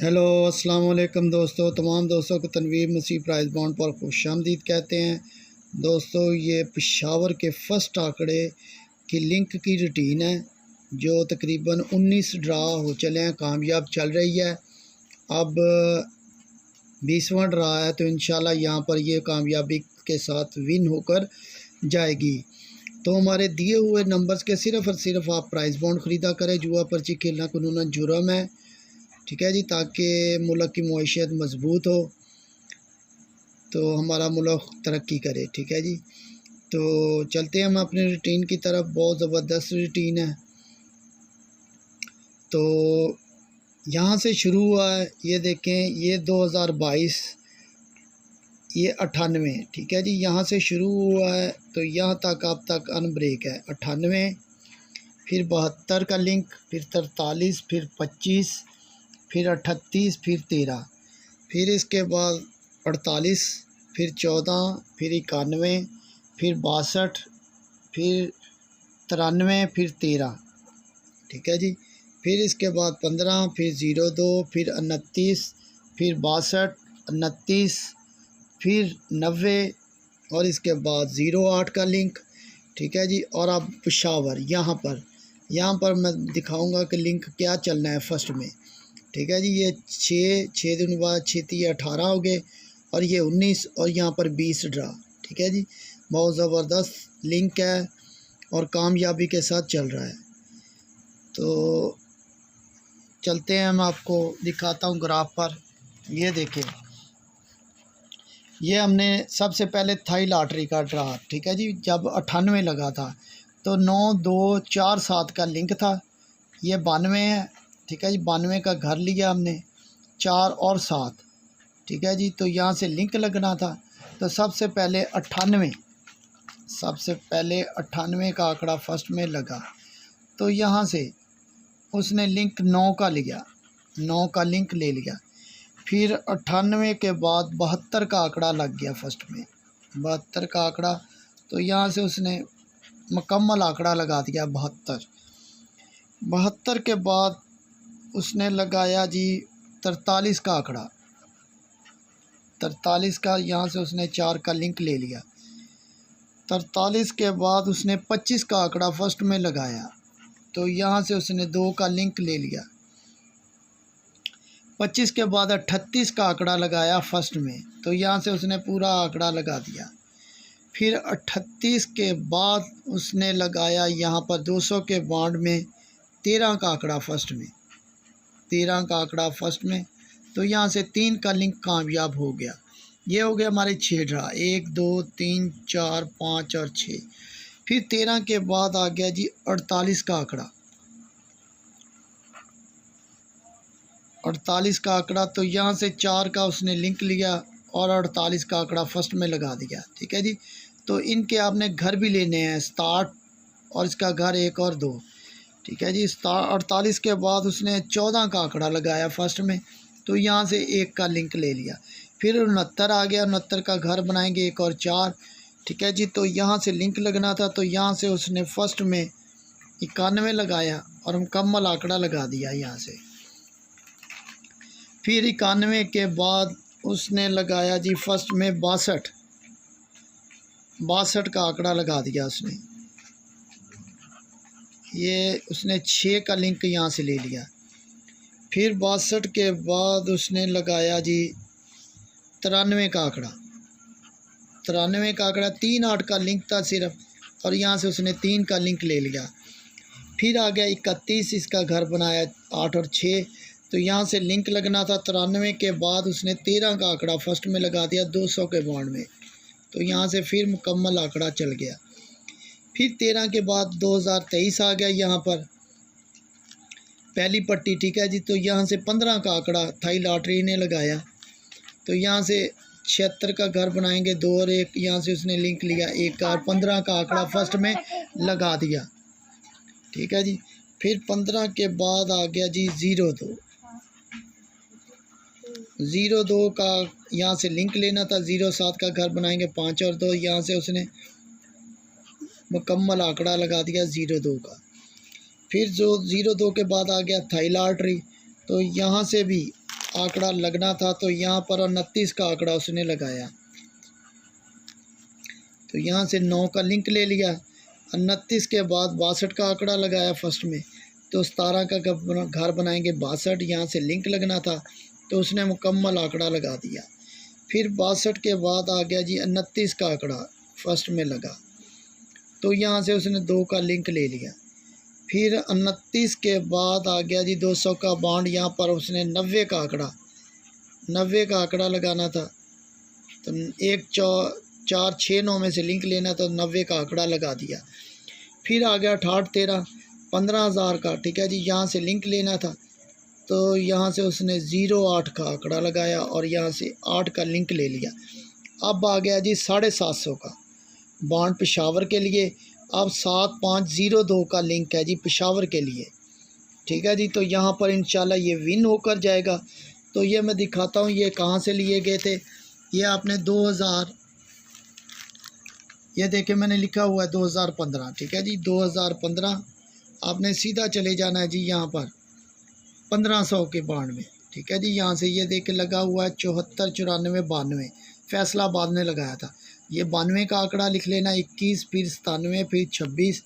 Hello अस्सलाम वालेकुम दोस्तों, तमाम दोस्तों को तनवीर मसीह प्राइज़ बॉन्ड पर खुशामदीद कहते हैं। दोस्तों, ये पेशावर के फ़र्स्ट आंकड़े की लिंक की रूटीन है जो तकरीबन 19 ड्रा हो चले हैं, कामयाब चल रही है। अब 20वां ड्रा है तो इंशाल्लाह यहाँ पर ये कामयाबी के साथ विन होकर जाएगी। तो हमारे दिए हुए नंबर्स के सिर्फ़ और सिर्फ आप प्राइज़ बॉन्ड ख़रीदा करें। जुआ पर्ची खेलना कानूनन जुर्म है, ठीक है जी, ताकि मुल्क की मईशत मजबूत हो तो हमारा मुल्क तरक्की करे, ठीक है जी। तो चलते हैं हम अपनी रूटीन की तरफ। बहुत ज़बरदस्त रूटीन है। तो यहाँ से शुरू हुआ है, ये देखें, ये 2022, ये 98, ठीक है जी। यहाँ से शुरू हुआ है तो यहाँ तक अब तक अनब्रेक है। 98, फिर 72 का लिंक, फिर 43, फिर 25, फिर 38, फिर 13, फिर इसके बाद 48, फिर 14, फिर 91, फिर 62, फिर 93, फिर 13, ठीक है जी। फिर इसके बाद 15, फिर 02, फिर 29, फिर 62, 29, फिर 90 और इसके बाद 08 का लिंक, ठीक है जी। और अब पेशावर यहाँ पर मैं दिखाऊंगा कि लिंक क्या चलना है फर्स्ट में, ठीक है जी। ये 6 दिन बाद 6 18 हो गए और ये 19 और यहाँ पर 20 ड्रा, ठीक है जी। बहुत ज़बरदस्त लिंक है और कामयाबी के साथ चल रहा है। तो चलते हैं, मैं आपको दिखाता हूँ ग्राफ पर। ये देखें, ये हमने सबसे पहले थाई लॉटरी का ड्रा, ठीक है जी, जब 98 लगा था तो 9 2 4 7 का लिंक था। ये 92 है, ठीक है जी। 92 का घर लिया हमने, 4 और 7, ठीक है जी। तो यहाँ से लिंक लगना था तो सबसे पहले 98 का आंकड़ा फर्स्ट में लगा तो यहाँ से उसने लिंक 9 का लिया, 9 का लिंक ले लिया। फिर 98 के बाद 72 का आंकड़ा लग गया फर्स्ट में, 72 का आंकड़ा, तो यहाँ से उसने मुकम्मल आंकड़ा लगा दिया 72। 72 के बाद उसने लगाया जी 43 का आंकड़ा, 43 का, यहाँ से उसने 4 का लिंक ले लिया। 43 के बाद उसने 25 का आंकड़ा फर्स्ट में लगाया तो यहाँ से उसने 2 का लिंक ले लिया। 25 के बाद 38 का आंकड़ा लगाया फर्स्ट में तो यहाँ से उसने पूरा आंकड़ा लगा दिया। फिर 38 के बाद उसने लगाया यहाँ पर 200 के बॉन्ड में 13 का आंकड़ा फर्स्ट में, 13 का आंकड़ा फर्स्ट में, तो यहाँ से 3 का लिंक कामयाब हो गया। ये हो गया हमारे 6 ड्रा, 1 2 3 4 5 और 6। फिर 13 के बाद आ गया जी 48 का आंकड़ा, 48 का आंकड़ा, तो यहाँ से 4 का उसने लिंक लिया और 48 का आंकड़ा फर्स्ट में लगा दिया, ठीक है जी। तो इनके आपने घर भी लेने हैं, 67 और इसका घर 1 और 2, ठीक है जी। 48 के बाद उसने 14 का आंकड़ा लगाया फर्स्ट में तो यहाँ से 1 का लिंक ले लिया। फिर 69 आ गया, 69 का घर बनाएंगे 1 और 4, ठीक है जी। तो यहाँ से लिंक लगना था तो यहाँ से उसने फर्स्ट में 91 लगाया और मुकम्मल आंकड़ा लगा दिया यहाँ से। फिर 91 के बाद उसने लगाया जी फर्स्ट में 62 का आंकड़ा लगा दिया उसने। ये उसने 6 का लिंक यहाँ से ले लिया। फिर 62 के बाद उसने लगाया जी 93 का आंकड़ा, 93 का आंकड़ा, 3 8 का लिंक था सिर्फ और यहाँ से उसने 3 का लिंक ले लिया। फिर आ गया 31, इसका घर बनाया 8 और 6, तो यहाँ से लिंक लगना था। 93 के बाद उसने 13 का आंकड़ा फर्स्ट में लगा दिया 200 के बॉन्ड में, तो यहाँ से फिर मुकम्मल आंकड़ा चल गया। फिर 13 के बाद 2023 आ गया यहाँ पर पहली पट्टी, ठीक है जी। तो यहाँ से 15 का आंकड़ा थाई लॉटरी ने लगाया तो यहाँ से 76 का घर बनाएंगे 2 और 1, यहाँ से उसने लिंक लिया 1 का और 15 का आंकड़ा फर्स्ट में लगा दिया, ठीक है जी। फिर 15 के बाद आ गया जी 02 का, यहाँ से लिंक लेना था। 07 का घर बनाएंगे 5 और 2, यहाँ से उसने मुकम्मल आंकड़ा लगा दिया 02 का। फिर जो 02 के बाद आ गया थाई लॉटरी तो यहाँ से भी आंकड़ा लगना था, तो यहाँ पर 29 का आंकड़ा उसने लगाया। तो यहाँ से 9 का लिंक ले लिया। 29 के बाद 62 का आंकड़ा लगाया फर्स्ट में, तो 17 का घर बनाएंगे 62, यहाँ से लिंक लगना था, तो उसने मुकम्मल आंकड़ा लगा दिया। फिर 62 के बाद आ गया जी 29 का आंकड़ा फर्स्ट में लगा, तो यहाँ से उसने 2 का लिंक ले लिया। फिर 29 के बाद आ गया जी 200 का बॉन्ड, यहाँ पर उसने 90 का आंकड़ा लगाना था, तो 1 4 6 9 में से लिंक लेना, तो 90 का आंकड़ा लगा दिया। फिर आ गया 68 13 15,000 का, ठीक है जी, यहाँ से लिंक लेना था, तो यहाँ से उसने 08 का आंकड़ा लगाया और यहाँ से 8 का लिंक ले लिया। अब आ गया जी 750 का बॉन्ड पेशावर के लिए। अब 7502 का लिंक है जी पेशावर के लिए, ठीक है जी। तो यहाँ पर इंशाल्लाह ये विन होकर जाएगा। तो ये मैं दिखाता हूँ ये कहाँ से लिए गए थे। ये आपने 2000, ये देखे मैंने लिखा हुआ है 2015, ठीक है जी। 2015 आपने सीधा चले जाना है जी यहाँ पर 1500 के बॉन्ड में, ठीक है जी। यहाँ से ये देख के लगा हुआ है 74 94 92, फैसलाबाद ने लगाया था। ये 92 का आंकड़ा लिख लेना, 21 फिर 97 फिर 26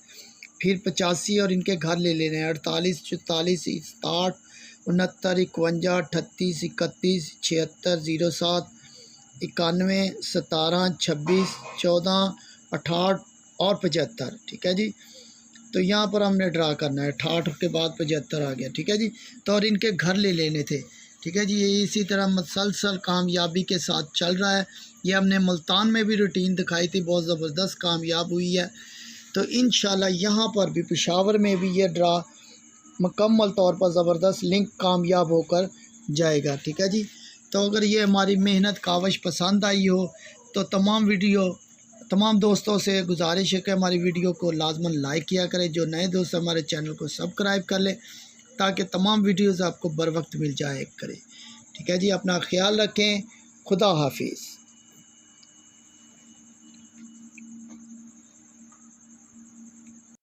फिर 85 और इनके घर ले लेने हैं 48 44 67 69 51 38 31 76 07 91 17 26 14 68 और 75, ठीक है जी। तो यहाँ पर हमने ड्रा करना है, 68 के बाद 75 आ गया, ठीक है जी। तो और इनके घर ले लेने थे, ठीक है जी। ये इसी तरह मुसलसल कामयाबी के साथ चल रहा है। ये हमने मुल्तान में भी रूटीन दिखाई थी, बहुत ज़बरदस्त कामयाब हुई है। तो इंशाल्लाह यहाँ पर भी पेशावर में भी ये ड्रा मुकम्मल तौर पर ज़बरदस्त लिंक कामयाब होकर जाएगा, ठीक है जी। तो अगर ये हमारी मेहनत काविश पसंद आई हो तो तमाम दोस्तों से गुजारिश है कि हमारी वीडियो को लाजमन लाइक किया करें। जो नए दोस्त हमारे चैनल को सब्सक्राइब कर लें ताकि तमाम वीडियोज़ आपको बर वक्त मिल जाए करें, ठीक है जी। अपना ख्याल रखें। खुदा हाफिज़।